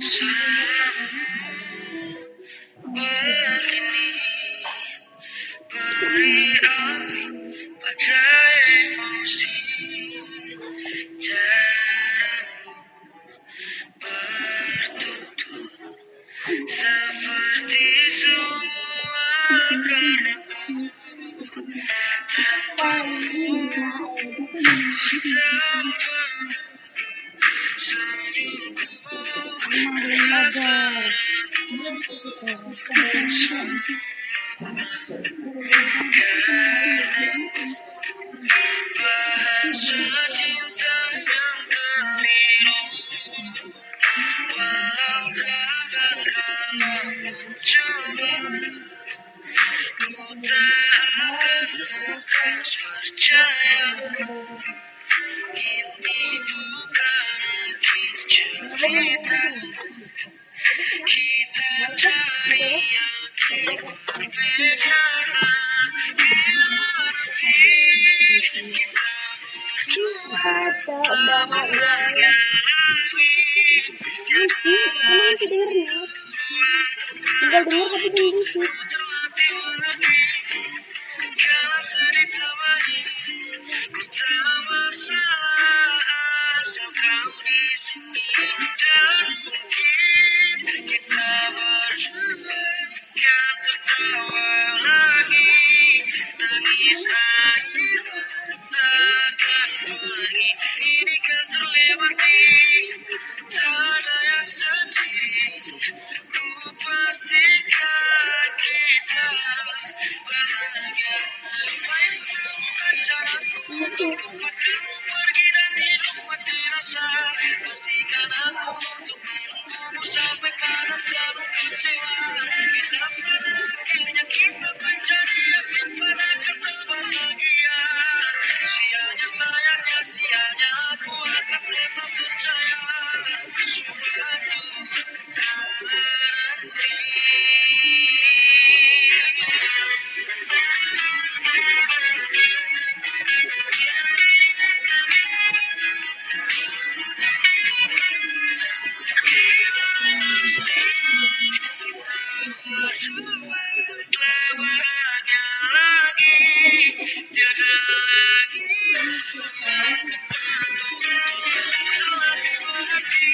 Salammu begini, beri api pada emosi. Caramu bertutur seperti semua karenaku. Tanpamu, tanpamu, senyumku terasa ragu. Karenaku bahasa cinta yang keliru. Walau gagal kalau mencoba, ku tak akan lekas percaya. Ini bukan akhir cerita, kita cari akhir berbeda. Bila nanti kita berdua tak bahagia lagi, tiada lagi ruang tempat untukku terlatih mengerti. Kalau sedih temani, ku tak masalah asal kau di sini. Dan mungkin kita berdua kan tertawa lagi. Tangis air mata akan pergi, ini kan terlewati. Tak ada yang sendiri, ku pastikan kita bahagia. Sampai menemukan caraku untuk lupakanmu pergi dan hidup mati rasa. Pastikan aku untuk menunggumu sampai pada lalu kecewa. Bila pada akhirnya kita menjadi asing pada kata bahagia. Sianya sayangnya, sianya aku akan tetap percaya. Suatu kala nanti. Berdua telah bahagia lagi, tiada lagi ruang tempat untukku terlatih mengerti.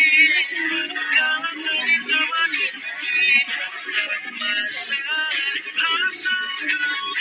Kalau sedih temani, ku tak masalah asal kau